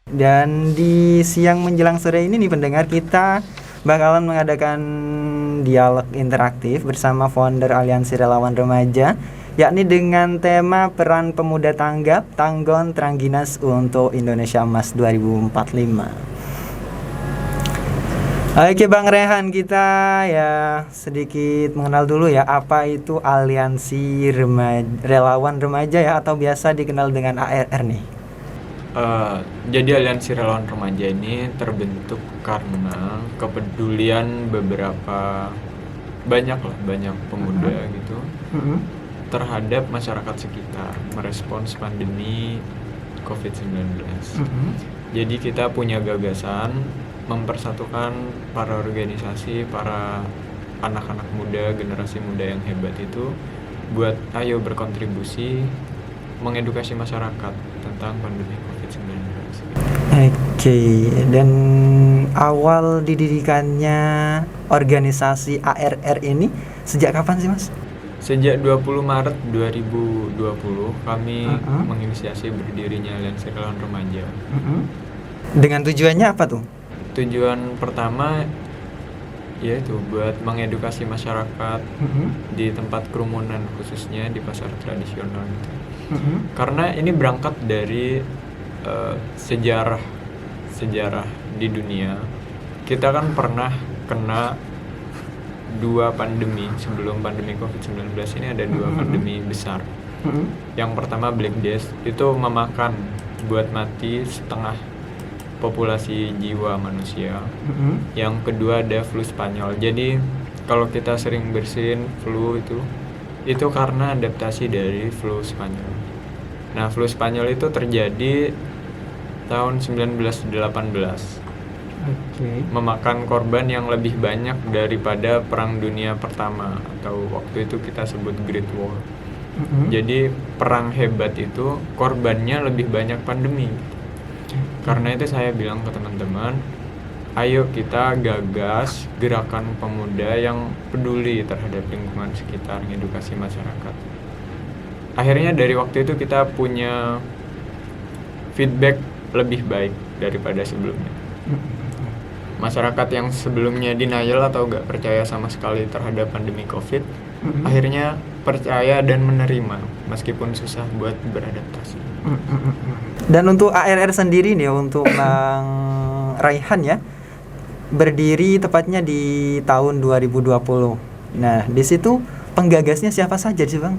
Dan di siang menjelang sore ini nih pendengar, kita bakalan mengadakan dialog interaktif bersama founder Aliansi Relawan Remaja, yakni dengan tema peran pemuda tanggap Tanggon Trangginas untuk Indonesia Emas 2045. Oke Bang Rehan, kita ya sedikit mengenal dulu ya apa itu Aliansi Relawan Remaja ya, atau biasa dikenal dengan ARR nih. Jadi Aliansi Relawan Remaja ini terbentuk karena kepedulian banyak pemuda gitu terhadap masyarakat sekitar merespons pandemi COVID-19. Jadi kita punya gagasan mempersatukan para organisasi, para anak-anak muda, generasi muda yang hebat itu buat ayo berkontribusi mengedukasi masyarakat tentang pandemi COVID-19. Oke, dan awal didirikannya organisasi ARR ini sejak kapan sih Mas? Sejak 20 Maret 2020 kami menginisiasi berdirinya Aliansi Relawan Remaja. Dengan tujuannya apa tuh? Tujuan pertama yaitu buat mengedukasi masyarakat di tempat kerumunan, khususnya di pasar tradisional gitu. Karena ini berangkat dari sejarah di dunia. Kita kan pernah kena dua pandemi. Sebelum pandemi COVID-19 ini ada dua pandemi besar. Yang pertama Black Death, itu memakan buat mati setengah populasi jiwa manusia. Yang kedua ada flu Spanyol. Jadi kalau kita sering bersin flu itu karena adaptasi dari flu Spanyol. Nah, flu Spanyol itu terjadi tahun 1918. Memakan korban yang lebih banyak daripada Perang Dunia Pertama, atau waktu itu kita sebut Great War. Jadi perang hebat itu korbannya lebih banyak pandemi. Karena itu saya bilang ke teman-teman, ayo kita gagas gerakan pemuda yang peduli terhadap lingkungan sekitar, edukasi masyarakat. Akhirnya dari waktu itu kita punya feedback lebih baik daripada sebelumnya. Masyarakat yang sebelumnya denial atau gak percaya sama sekali terhadap pandemi COVID, akhirnya percaya dan menerima meskipun susah buat beradaptasi. Dan untuk ARR sendiri nih, untuk Bang Raihan ya, berdiri tepatnya di tahun 2020. Nah, di situ penggagasnya siapa saja sih Bang?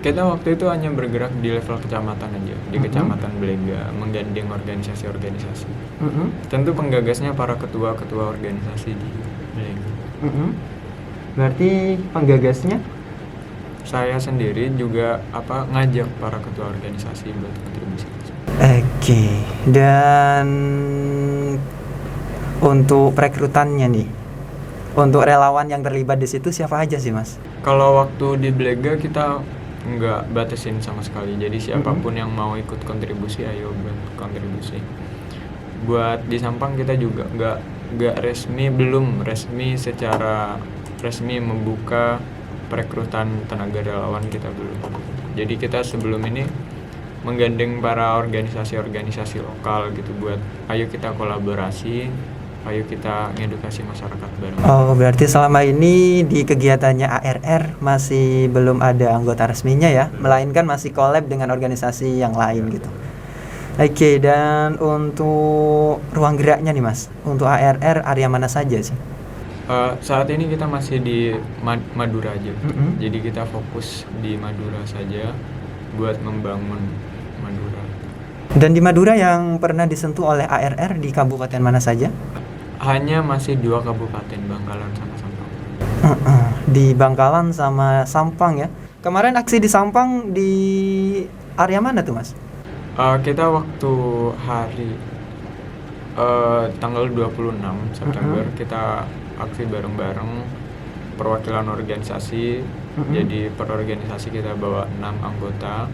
Kita waktu itu hanya bergerak di level kecamatan aja, di Kecamatan Belega, menggandeng organisasi-organisasi. Tentu penggagasnya para ketua-ketua organisasi di Belega. Berarti penggagasnya? Saya sendiri juga ngajak para ketua organisasi buat kontribusi. Oke, dan untuk perekrutannya nih, untuk relawan yang terlibat di situ siapa aja sih Mas? Kalau waktu di Belega kita nggak batasin sama sekali, jadi siapapun yang mau ikut kontribusi ayo buat kontribusi. Buat di Sampang kita juga nggak belum resmi secara resmi membuka perekrutan tenaga relawan, kita belum. Jadi kita sebelum ini menggandeng para organisasi-organisasi lokal gitu buat ayo kita kolaborasi, ayo kita ngedukasi masyarakat bareng. Oh, berarti selama ini di kegiatannya ARR masih belum ada anggota resminya ya, melainkan masih collab dengan organisasi yang lain gitu. Oke, dan untuk ruang geraknya nih Mas, untuk ARR area mana saja sih? Saat ini kita masih di Madura aja. Jadi kita fokus di Madura saja buat membangun Madura. Dan di Madura yang pernah disentuh oleh ARR di kabupaten mana saja? Hanya masih 2 kabupaten, Bangkalan sama Sampang. Di Bangkalan sama Sampang ya. Kemarin aksi di Sampang di area mana tuh Mas? Kita waktu hari tanggal 26 September kita aksi bareng-bareng perwakilan organisasi. Jadi per organisasi kita bawa 6 anggota.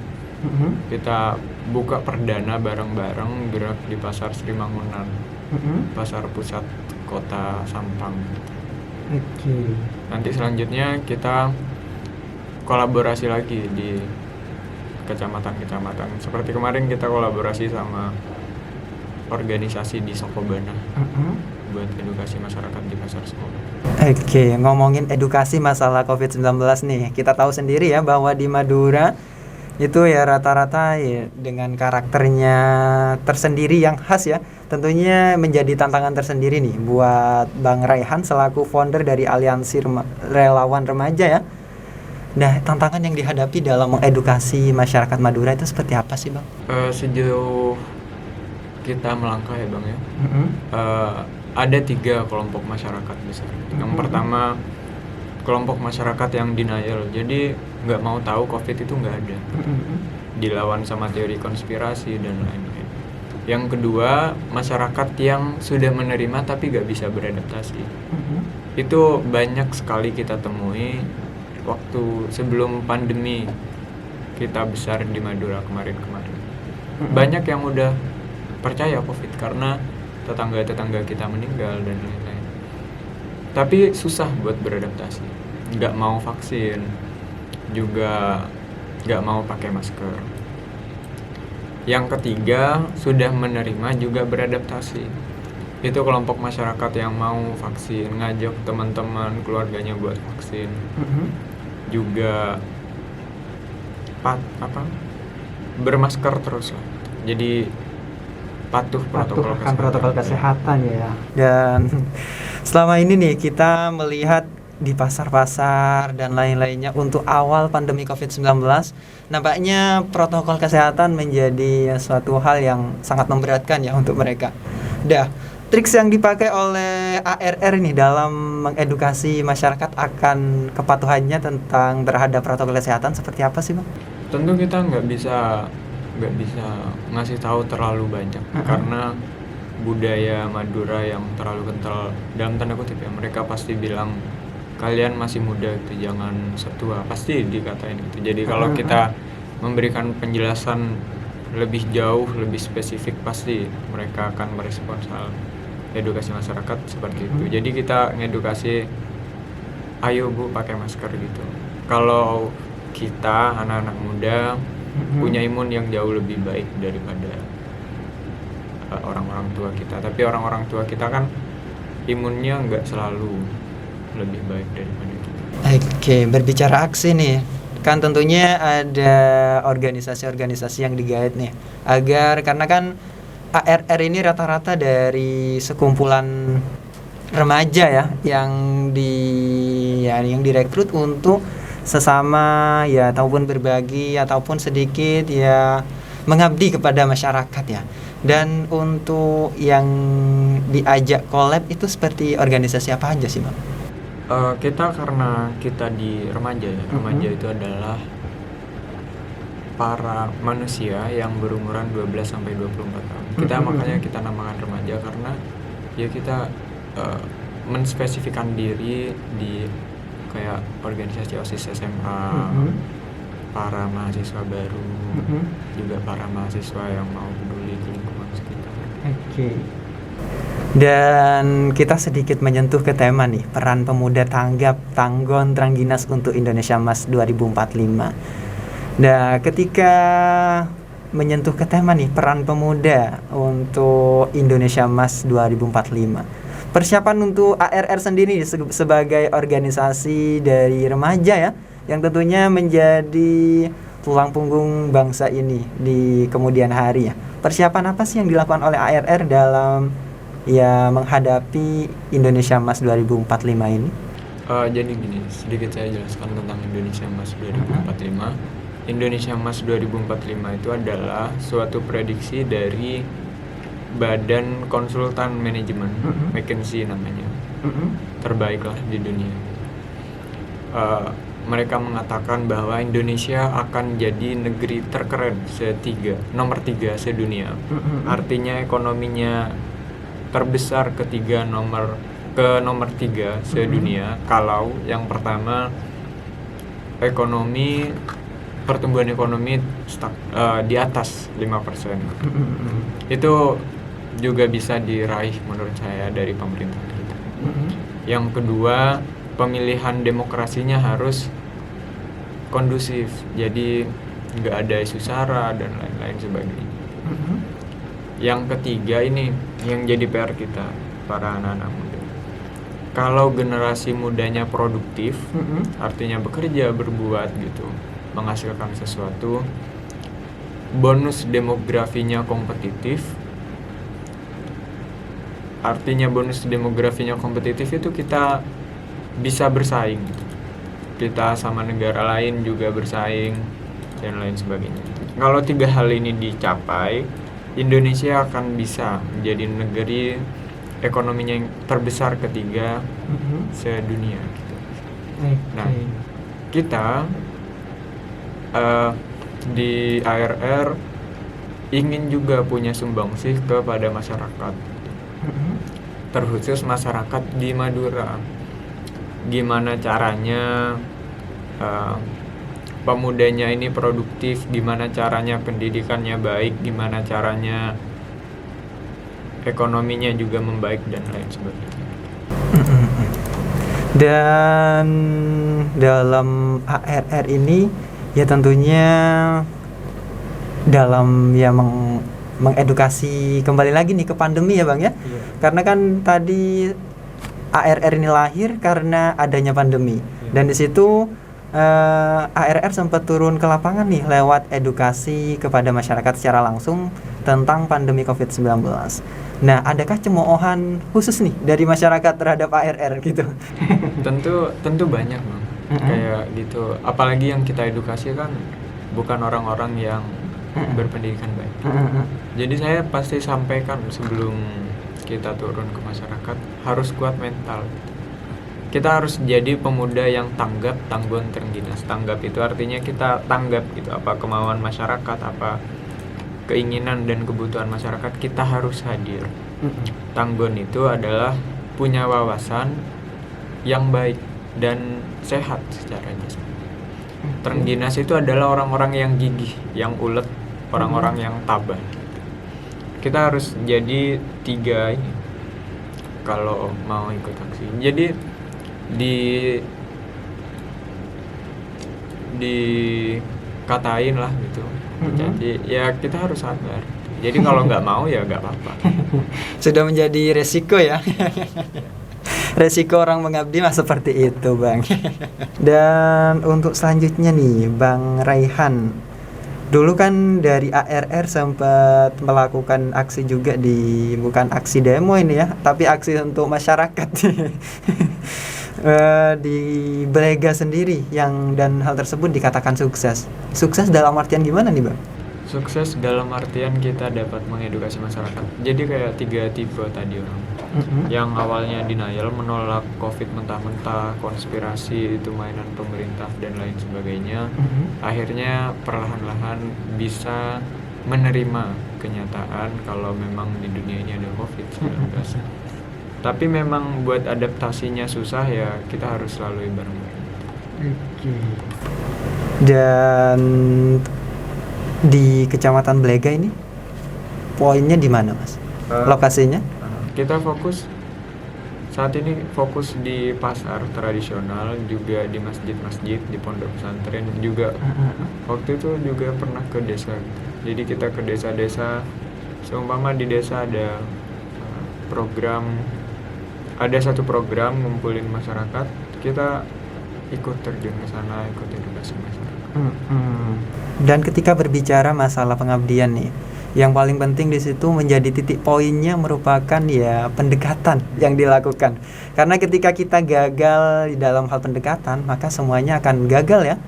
Kita buka perdana bareng-bareng gerak di Pasar Sri Mangunan, pasar pusat kota Sampang. Nanti selanjutnya kita kolaborasi lagi di kecamatan-kecamatan. Seperti kemarin kita kolaborasi sama organisasi di Sokobana buat edukasi masyarakat di pasar Sokobana. Oke, ngomongin edukasi masalah COVID-19 nih, kita tahu sendiri ya bahwa di Madura itu ya rata-rata ya dengan karakternya tersendiri yang khas ya, tentunya menjadi tantangan tersendiri nih buat Bang Raihan selaku founder dari Aliansi Relawan Remaja ya. Nah, tantangan yang dihadapi dalam mengedukasi masyarakat Madura itu seperti apa sih, Bang? Sejauh kita melangkah ya Bang ya, ada 3 kelompok masyarakat besar. Yang pertama, kelompok masyarakat yang denial, jadi nggak mau tahu COVID itu nggak ada, dilawan sama teori konspirasi dan lain-lain. Yang kedua, masyarakat yang sudah menerima tapi nggak bisa beradaptasi. Itu banyak sekali kita temui waktu sebelum pandemi kita besar di Madura kemarin-kemarin. Banyak yang udah percaya COVID karena tetangga-tetangga kita meninggal dan lain-lain, tapi susah buat beradaptasi, nggak mau vaksin, juga nggak mau pakai masker. Yang ketiga, sudah menerima juga beradaptasi. Itu kelompok masyarakat yang mau vaksin, ngajak teman-teman keluarganya buat vaksin, juga bermasker terus lah. Jadi patuh protokol kesehatan ya. Dan selama ini nih kita melihat di pasar-pasar dan lain-lainnya untuk awal pandemi COVID-19, nampaknya protokol kesehatan menjadi suatu hal yang sangat memberatkan ya untuk mereka. Triks yang dipakai oleh ARR nih dalam mengedukasi masyarakat akan kepatuhannya tentang terhadap protokol kesehatan seperti apa sih, Bang? Tentu kita nggak bisa ngasih tahu terlalu banyak karena budaya Madura yang terlalu kental dalam tanda kutip ya, mereka pasti bilang kalian masih muda gitu, jangan setua, pasti dikatain gitu. Jadi kalau kita memberikan penjelasan lebih jauh, lebih spesifik, pasti mereka akan merespons hal edukasi masyarakat seperti itu. Jadi kita ngedukasi, ayo Bu pakai masker gitu. Kalau kita anak-anak muda punya imun yang jauh lebih baik daripada orang-orang tua kita, tapi orang-orang tua kita kan imunnya nggak selalu lebih baik daripada kita. Oke, berbicara aksi nih, kan tentunya ada organisasi-organisasi yang digait nih agar, karena kan ARR ini rata-rata dari sekumpulan remaja ya yang direkrut untuk sesama ya, ataupun berbagi ataupun sedikit ya mengabdi kepada masyarakat ya. Dan untuk yang diajak collab itu seperti organisasi apa aja sih, Bang? Kita karena kita di remaja ya, remaja itu adalah para manusia yang berumuran 12 sampai 24 tahun. Kita makanya kita namakan remaja karena ya kita menspesifikkan diri di kayak organisasi OSIS SMA, para mahasiswa baru, juga para mahasiswa yang mau peduli ke lingkungan sekitar. Oke. Dan kita sedikit menyentuh ke tema nih, peran pemuda tanggap Tanggon Trangginas untuk Indonesia Mas 2045. Nah, ketika menyentuh ke tema nih, peran pemuda untuk Indonesia Mas 2045. Persiapan untuk ARR sendiri sebagai organisasi dari remaja ya, yang tentunya menjadi tulang punggung bangsa ini di kemudian hari ya. Persiapan apa sih yang dilakukan oleh ARR dalam ya menghadapi Indonesia Mas 2045 ini? Jadi gini, sedikit saya jelaskan tentang Indonesia Mas 2045. Indonesia Mas 2045 itu adalah suatu prediksi dari Badan Konsultan Manajemen, McKinsey namanya, terbaiklah di dunia. Mereka mengatakan bahwa Indonesia akan jadi negeri terkeren nomor 3 sedunia. Artinya ekonominya terbesar nomor 3 sedunia. Kalau yang pertama pertumbuhan ekonomi di atas 5%. Itu juga bisa diraih menurut saya dari pemerintah kita. Yang kedua, pemilihan demokrasinya harus kondusif, jadi nggak ada isu sara dan lain-lain sebagainya. Yang ketiga ini yang jadi PR kita para anak-anak muda. Kalau generasi mudanya produktif, artinya bekerja, berbuat gitu, menghasilkan sesuatu, bonus demografinya kompetitif. Artinya bonus demografinya kompetitif itu kita bisa bersaing gitu. Kita sama negara lain juga bersaing dan lain sebagainya. Kalau 3 hal ini dicapai, Indonesia akan bisa menjadi negeri ekonominya yang terbesar ketiga sedunia gitu. Nah, kita di ARR ingin juga punya sumbangsih kepada masyarakat, terkhusus masyarakat di Madura. Gimana caranya pemudanya ini produktif, gimana caranya pendidikannya baik, gimana caranya ekonominya juga membaik dan lain sebagainya. Dan dalam ARR ini ya tentunya dalam ya mengedukasi kembali lagi nih ke pandemi ya Bang ya. Karena kan tadi ARR ini lahir karena adanya pandemi. Dan di situ ARR sempat turun ke lapangan nih lewat edukasi kepada masyarakat secara langsung tentang pandemi COVID-19. Nah, adakah cemoohan khusus nih dari masyarakat terhadap ARR gitu? Tentu banyak Bang. Kayak gitu. Apalagi yang kita edukasi kan bukan orang-orang yang berpendidikan baik. Jadi saya pasti sampaikan sebelum kita turun ke masyarakat, harus kuat mental. Kita harus jadi pemuda yang tanggap, tangguhan terengginas. Tanggap itu artinya kita tanggap gitu, apa kemauan masyarakat, apa keinginan dan kebutuhan masyarakat, kita harus hadir. Tangguhan itu adalah punya wawasan yang baik dan sehat secara jasmani. Terengginas itu adalah orang-orang yang gigih, yang ulet, orang-orang yang tabah. Kita harus jadi 3 ini kalau mau ikut aksi. Jadi dikatain lah gitu. Jadi ya kita harus sabar. Jadi kalau nggak mau ya nggak apa-apa. Sudah menjadi resiko ya. Resiko orang mengabdi mah seperti itu Bang. Dan untuk selanjutnya nih Bang Raihan, dulu kan dari ARR sempat melakukan aksi juga bukan aksi demo ini ya, tapi aksi untuk masyarakat. Di Belega sendiri dan hal tersebut dikatakan sukses. Sukses dalam artian gimana nih Bang? Sukses dalam artian kita dapat mengedukasi masyarakat. Jadi kayak 3 tipe tadi orang. Yang awalnya denial, menolak COVID mentah-mentah, konspirasi itu mainan pemerintah dan lain sebagainya. Akhirnya perlahan-lahan bisa menerima kenyataan kalau memang di dunia ini ada COVID-19. Tapi memang buat adaptasinya susah ya, kita harus lalui bareng-bareng. Dan di Kecamatan Belega ini poinnya di mana Mas? Lokasinya? Kita saat ini fokus di pasar tradisional, juga di masjid-masjid, di pondok pesantren juga. Waktu itu juga pernah ke desa. Jadi kita ke desa-desa, seumpama di desa ada satu program ngumpulin masyarakat, kita ikut terjun ke sana, ikut edukasi masyarakat. Dan ketika berbicara masalah pengabdian nih, yang paling penting di situ menjadi titik poinnya merupakan ya pendekatan yang dilakukan. Karena ketika kita gagal di dalam hal pendekatan, maka semuanya akan gagal ya.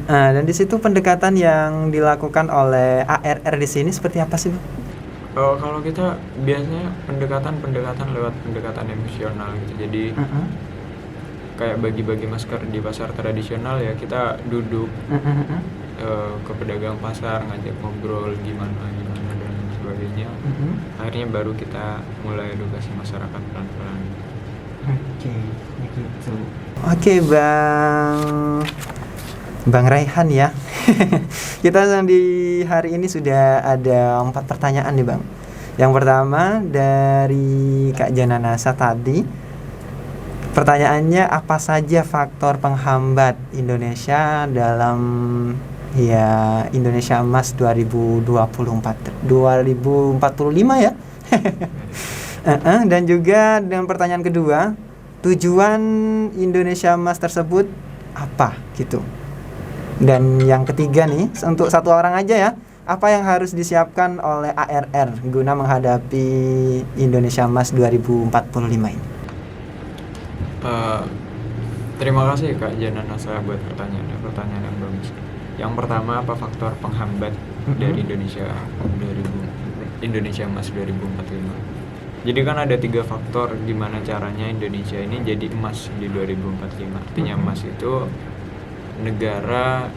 Dan di situ pendekatan yang dilakukan oleh ARR di sini seperti apa sih, Bang? Kalau kita biasanya pendekatan lewat pendekatan emosional gitu. Jadi kayak bagi-bagi masker di pasar tradisional ya, kita duduk ke pedagang pasar, ngajak ngobrol gimana dan sebagainya. Akhirnya baru kita mulai edukasi masyarakat pelan-pelan. Oke, Bang Raihan ya. Kita di hari ini sudah ada 4 pertanyaan nih Bang. Yang pertama dari Kak Jananasa tadi, pertanyaannya, apa saja faktor penghambat Indonesia dalam Ya, Indonesia Emas 2045 ya. Dan juga dengan pertanyaan kedua, tujuan Indonesia Emas tersebut apa gitu. Dan yang ketiga nih, untuk satu orang aja ya, apa yang harus disiapkan oleh ARR guna menghadapi Indonesia Emas 2045 ini? Terima kasih Kak Jana Nasa buat pertanyaan yang bagus. Yang pertama, apa faktor penghambat dari Indonesia Emas 2045? Jadi kan ada 3 faktor gimana caranya Indonesia ini jadi emas di 2045. Artinya emas itu negara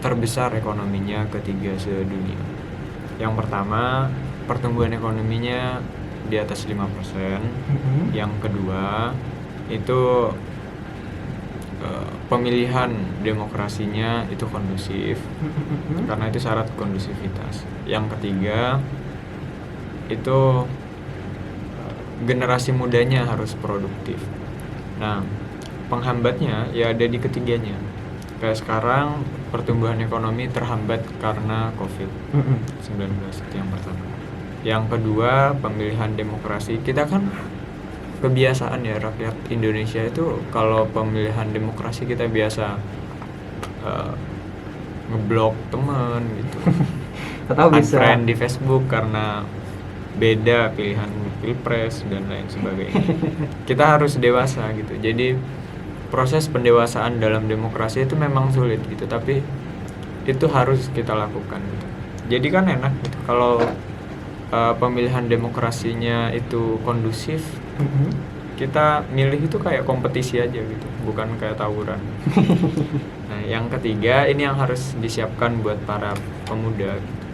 terbesar ekonominya ketiga sedunia. Yang pertama, pertumbuhan ekonominya di atas 5%. Yang kedua, itu pemilihan demokrasinya itu kondusif, karena itu syarat kondusivitas. Yang ketiga, itu generasi mudanya harus produktif. Nah, penghambatnya ya ada di ketiganya. Kayak sekarang pertumbuhan ekonomi terhambat karena COVID-19, itu yang pertama. Yang kedua, pemilihan demokrasi. Kita kan kebiasaan ya, rakyat Indonesia itu kalau pemilihan demokrasi kita biasa ngeblok teman gitu, unfriend di Facebook karena beda pilihan pilpres dan lain sebagainya. Kita harus dewasa gitu. Jadi proses pendewasaan dalam demokrasi itu memang sulit gitu, tapi itu harus kita lakukan gitu. Jadi kan enak gitu kalau pemilihan demokrasinya itu kondusif, kita milih itu kayak kompetisi aja gitu, bukan kayak tawuran. Nah, yang ketiga, ini yang harus disiapkan buat para pemuda gitu.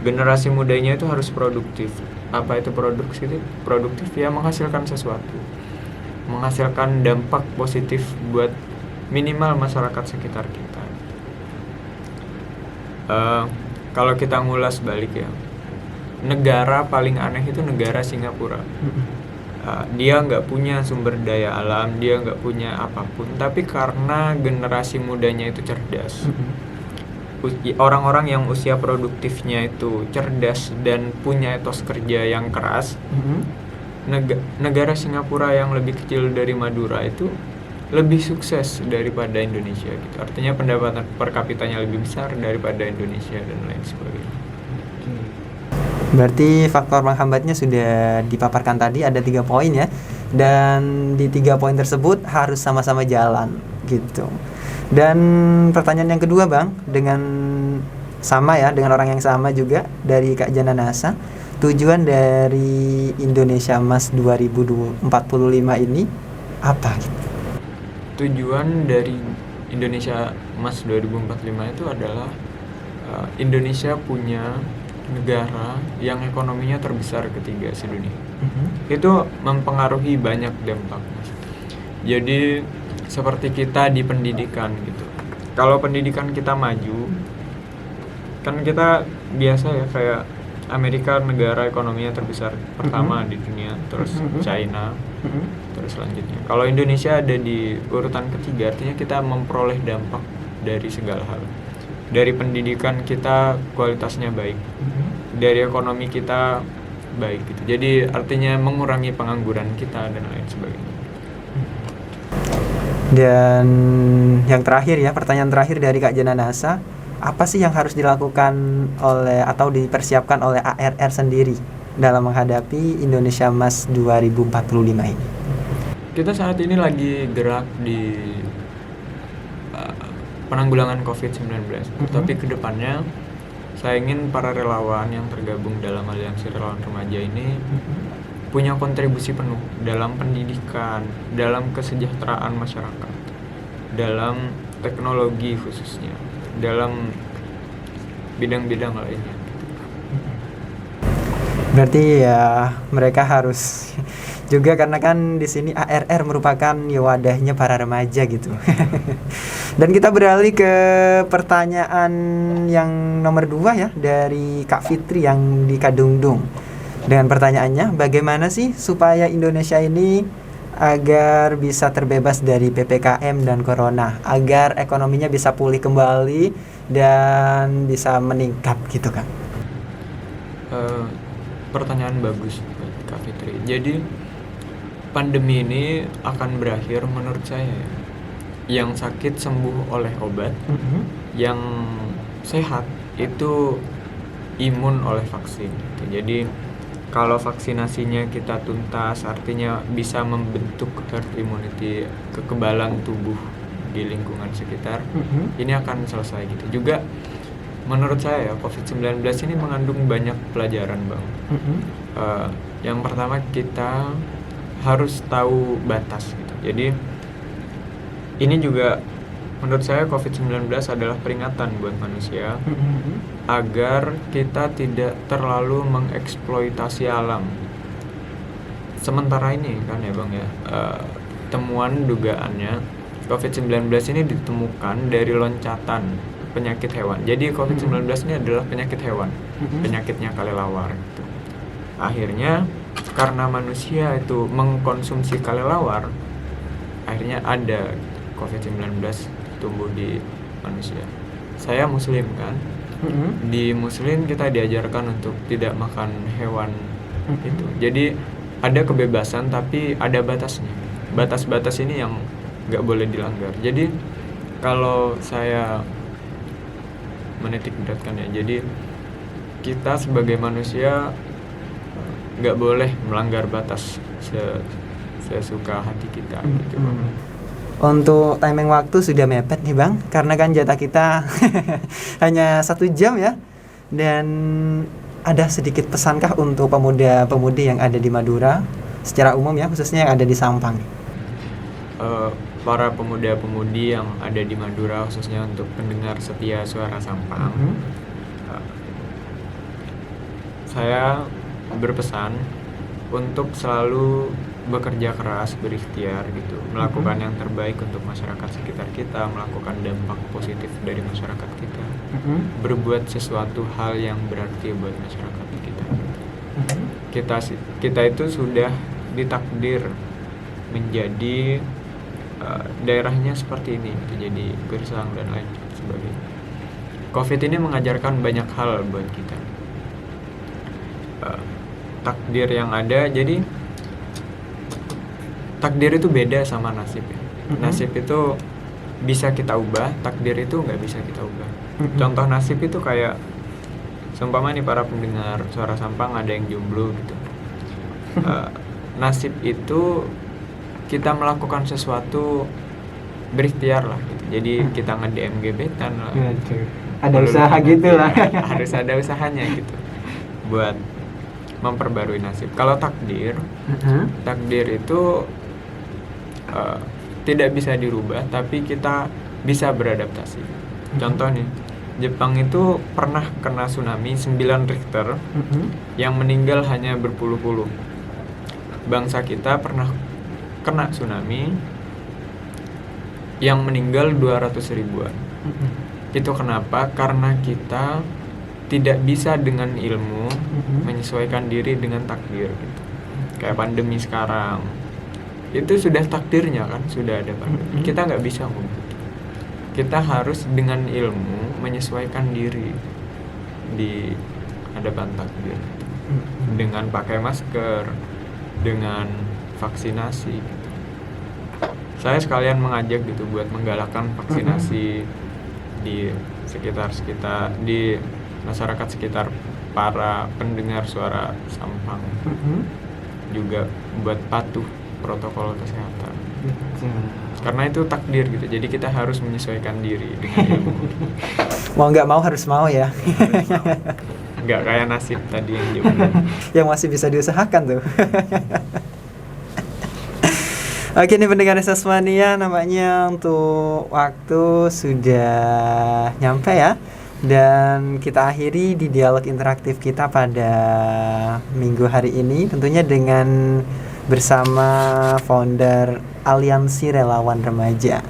Generasi mudanya itu harus produktif. Apa itu produktif? Produktif ya menghasilkan sesuatu, menghasilkan dampak positif buat minimal masyarakat sekitar kita. Kalau kita ngulas balik ya, negara paling aneh itu negara Singapura. Dia nggak punya sumber daya alam, dia nggak punya apapun, tapi karena generasi mudanya itu cerdas, orang-orang yang usia produktifnya itu cerdas dan punya etos kerja yang keras, negara Singapura yang lebih kecil dari Madura itu lebih sukses daripada Indonesia gitu. Artinya pendapatan per kapitanya lebih besar daripada Indonesia dan lain sebagainya. Berarti faktor penghambatnya sudah dipaparkan tadi, ada 3 poin ya. Dan di 3 poin tersebut harus sama-sama jalan gitu. Dan pertanyaan yang kedua Bang, dengan sama ya, dengan orang yang sama juga dari Kak Jana Nasa, tujuan dari Indonesia Emas 2045 ini apa gitu? Tujuan dari Indonesia Emas 2045 itu adalah Indonesia punya negara yang ekonominya terbesar ketiga sedunia. Itu mempengaruhi banyak dampak. Jadi seperti kita di pendidikan gitu. Kalau pendidikan kita maju, kan kita biasa ya kayak Amerika negara ekonominya terbesar pertama di dunia, terus China, terus selanjutnya. Kalau Indonesia ada di urutan ketiga, artinya kita memperoleh dampak dari segala hal. Dari pendidikan kita kualitasnya baik, dari ekonomi kita baik gitu. Jadi artinya mengurangi pengangguran kita dan lain sebagainya. Dan yang terakhir ya, pertanyaan terakhir dari Kak Jana Nasa, apa sih yang harus dilakukan oleh atau dipersiapkan oleh ARR sendiri dalam menghadapi Indonesia Emas 2045 ini? Kita saat ini lagi gerak di penanggulangan COVID-19, tapi kedepannya saya ingin para relawan yang tergabung dalam Aliansi Relawan Remaja ini punya kontribusi penuh dalam pendidikan, dalam kesejahteraan masyarakat, dalam teknologi khususnya, dalam bidang-bidang lainnya. Berarti ya mereka harus juga, karena kan di sini ARR merupakan ya wadahnya para remaja gitu. Dan kita beralih ke pertanyaan yang nomor 2 ya, dari Kak Fitri yang di Kadungdung. Dengan pertanyaannya, bagaimana sih supaya Indonesia ini agar bisa terbebas dari PPKM dan Corona, agar ekonominya bisa pulih kembali dan bisa meningkat gitu Kang? Pertanyaan bagus buat Kak Fitri. Jadi pandemi ini akan berakhir menurut saya ya. Yang sakit sembuh oleh obat, yang sehat itu imun oleh vaksin gitu. Jadi kalau vaksinasinya kita tuntas, artinya bisa membentuk herd immunity, kekebalan tubuh di lingkungan sekitar, ini akan selesai gitu. Juga menurut saya ya, COVID-19 ini mengandung banyak pelajaran Bang. Yang pertama, kita harus tahu batas gitu. Jadi ini juga menurut saya COVID-19 adalah peringatan buat manusia agar kita tidak terlalu mengeksploitasi alam. Sementara ini kan ya Bang ya, temuan dugaannya COVID-19 ini ditemukan dari loncatan penyakit hewan. Jadi COVID-19 ini adalah penyakit hewan, penyakitnya kelelawar gitu. Akhirnya karena manusia itu mengkonsumsi kelelawar, akhirnya ada COVID-19 tumbuh di manusia. Saya muslim kan, di muslim kita diajarkan untuk tidak makan hewan itu. Jadi ada kebebasan tapi ada batasnya. Batas-batas ini yang nggak boleh dilanggar. Jadi kalau saya menitik beratkan ya, jadi kita sebagai manusia nggak boleh melanggar batas sesuka hati kita gitu. Untuk timing waktu sudah mepet nih Bang, karena kan jatah kita hanya 1 jam ya. Dan ada sedikit pesankah untuk pemuda-pemudi yang ada di Madura secara umum ya, khususnya yang ada di Sampang? Para pemuda-pemudi yang ada di Madura, khususnya untuk pendengar setia Suara Sampang, saya berpesan untuk selalu bekerja keras, berikhtiar gitu, melakukan yang terbaik untuk masyarakat sekitar kita, melakukan dampak positif dari masyarakat kita, berbuat sesuatu hal yang berarti buat masyarakat kita. Kita itu sudah ditakdir menjadi daerahnya seperti ini, gitu, jadi gersang dan lain sebagainya. COVID ini mengajarkan banyak hal buat kita. Takdir yang ada, jadi takdir itu beda sama nasib ya. Nasib itu bisa kita ubah, takdir itu nggak bisa kita ubah. Contoh nasib itu kayak seumpama nih para pendengar Suara Sampang ada yang jomblo gitu. Nasib itu kita melakukan sesuatu berikhtiar lah gitu. Jadi kita nge-DM gebetan lah. Ada usaha gitu lah. Harus ada usahanya gitu buat memperbarui nasib. Kalau takdir, takdir itu tidak bisa dirubah, tapi kita bisa beradaptasi. Contoh nih, Jepang itu pernah kena tsunami 9 Richter, yang meninggal hanya berpuluh-puluh. Bangsa kita pernah kena tsunami yang meninggal 200 ribuan. Itu kenapa? Karena kita tidak bisa dengan ilmu menyesuaikan diri dengan takdir gitu. Kayak pandemi sekarang, itu sudah takdirnya kan, sudah ada pandemi. Kita nggak bisa ngubah. Kita harus dengan ilmu menyesuaikan diri di hadapan takdir gitu. Dengan pakai masker, dengan vaksinasi gitu. Saya sekalian mengajak gitu buat menggalakkan vaksinasi di sekitar di masyarakat sekitar para pendengar Suara Sampang, juga buat patuh protokol kesehatan. Karena itu takdir gitu, jadi kita harus menyesuaikan diri dengan ilmu. Mau nggak mau harus mau ya. Nggak kayak nasib tadi yang jomblo. Yang masih bisa diusahakan tuh. Oke nih pendengar Sasmania, namanya untuk waktu sudah nyampe ya. Dan kita akhiri di dialog interaktif kita pada minggu hari ini, tentunya dengan bersama founder Aliansi Relawan Remaja.